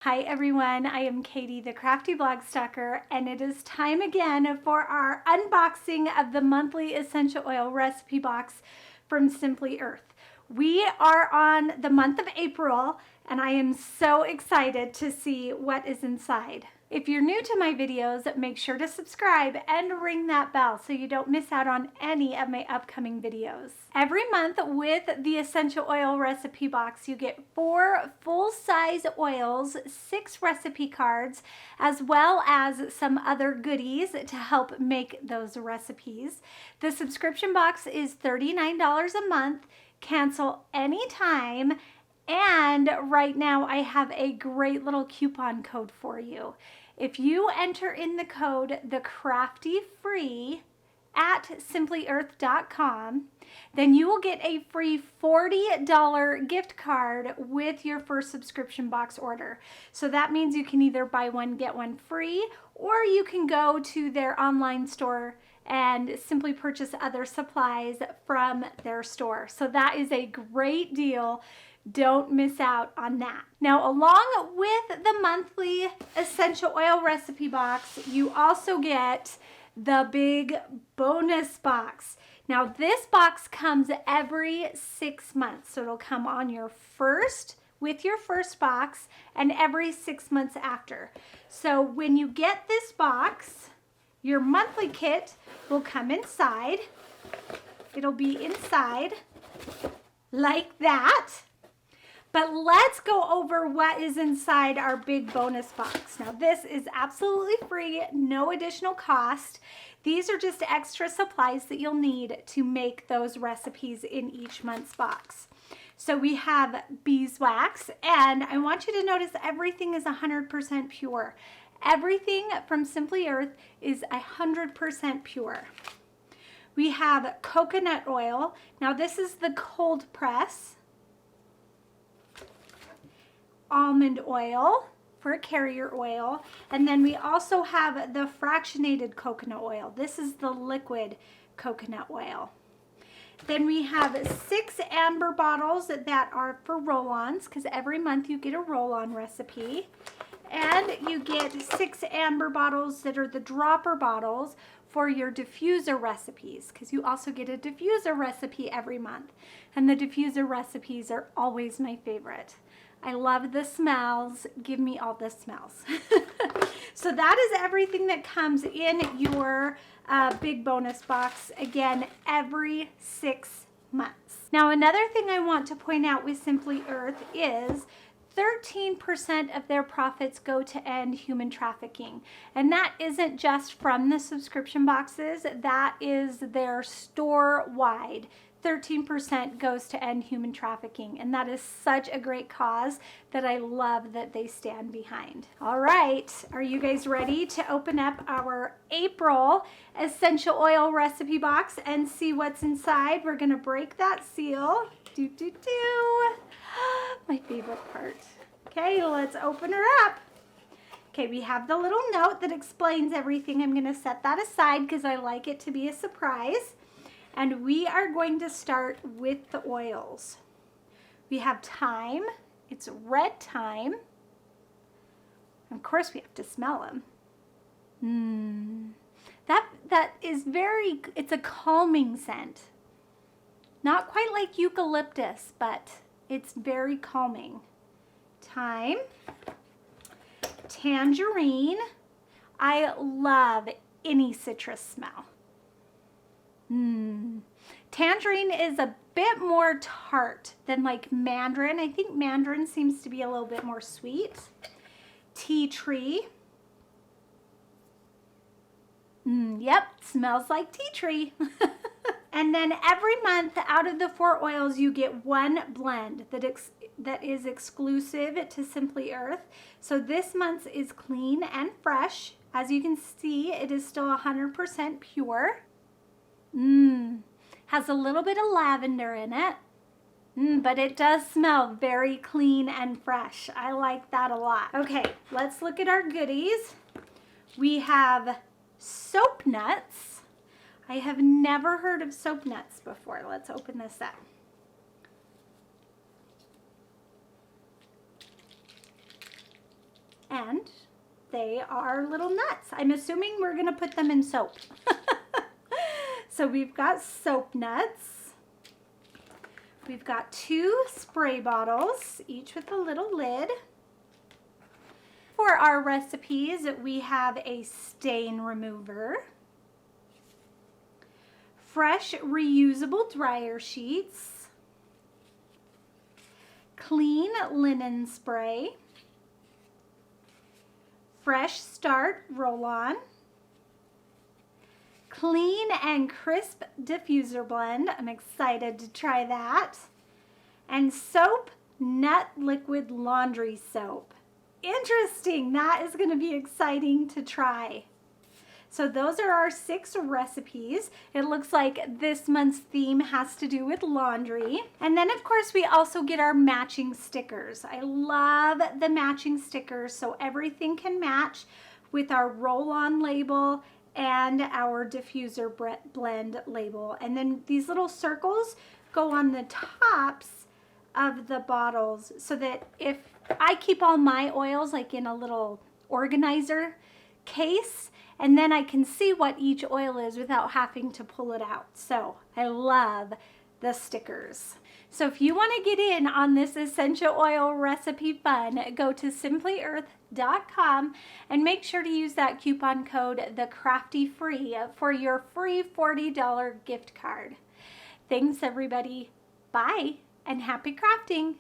Hi everyone, I am Katie, the Crafty Blog Stalker, and it is time again for our unboxing of the monthly essential oil recipe box from Simply Earth. We are on the month of April, and I am so excited to see what is inside. If you're new to my videos, make sure to subscribe and ring that bell so you don't miss out on any of my upcoming videos. Every month with the essential oil recipe box, you get 4 full-size oils, 6 recipe cards, as well as some other goodies to help make those recipes. The subscription box is $39 a month. Cancel anytime. And right now I have a great little coupon code for you. If you enter in the code CRAFTY at simplyearth.com, then you will get a free $40 gift card with your first subscription box order. So that means you can either buy one, get one free, or you can go to their online store and simply purchase other supplies from their store. So that is a great deal. Don't miss out on that. Now, along with the monthly essential oil recipe box, you also get the big bonus box. Now, this box comes every 6 months. So it'll come on your first, with your first box, and every 6 months after. So when you get this box, your monthly kit will come inside. It'll be inside like that. But let's go over what is inside our big bonus box. Now, this is absolutely free, no additional cost. These are just extra supplies that you'll need to make those recipes in each month's box. So we have beeswax, and I want you to notice everything is 100% pure. Everything from Simply Earth is 100% pure. We have coconut oil. Now, this is the cold press. Almond oil for a carrier oil, and then we also have the fractionated coconut oil. This is the liquid coconut oil. Then we have 6 amber bottles that are for roll-ons, because every month you get a roll-on recipe, and you get 6 amber bottles that are the dropper bottles for your diffuser recipes, because you also get a diffuser recipe every month, and the diffuser recipes are always my favorite. I love the smells. Give me all the smells. So that is everything that comes in your big bonus box, again, every 6 months. Now, another thing I want to point out with Simply Earth is 13% of their profits go to end human trafficking. And that isn't just from the subscription boxes, that is their store-wide. 13% goes to end human trafficking, and that is such a great cause that I love that they stand behind. All right, are you guys ready to open up our April essential oil recipe box and see what's inside? We're gonna break that seal. My favorite part. Okay, let's open her up. Okay, we have the little note that explains everything. I'm gonna set that aside because I like it to be a surprise. And we are going to start with the oils. We have thyme. It's red thyme. Of course, we have to smell them. That is very, it's a calming scent. Not quite like eucalyptus, but it's very calming. Thyme. Tangerine. I love any citrus smell. Tangerine is a bit more tart than like mandarin. I think mandarin seems to be a little bit more sweet. Tea tree. Yep, smells like tea tree. And then every month out of the 4 oils, you get one blend that is exclusive to Simply Earth. So this month's is clean and fresh. As you can see, it is still 100% pure. Has a little bit of lavender in it, but it does smell very clean and fresh. I like that a lot. Okay, let's look at our goodies. We have soap nuts. I have never heard of soap nuts before. Let's open this up. and they are little nuts. I'm assuming we're gonna put them in soap. So we've got soap nuts. We've got 2 spray bottles, each with a little lid. For our recipes, we have a stain remover, fresh reusable dryer sheets, clean linen spray, fresh start roll-on, clean and crisp diffuser blend. I'm excited to try that. And soap nut liquid laundry soap. Interesting. That is going to be exciting to try. So those are our 6 recipes. It looks like this month's theme has to do with laundry. And then of course we also get our matching stickers. I love the matching stickers, so everything can match with our roll-on label and our diffuser blend label. And then these little circles go on the tops of the bottles so that if I keep all my oils like in a little organizer case, and then I can see what each oil is without having to pull it out. So I love the stickers. So if you want to get in on this essential oil recipe fun, go to simplyearth.com and make sure to use that coupon code CRAFTYFREE for your free $40 gift card. Thanks everybody. Bye and happy crafting.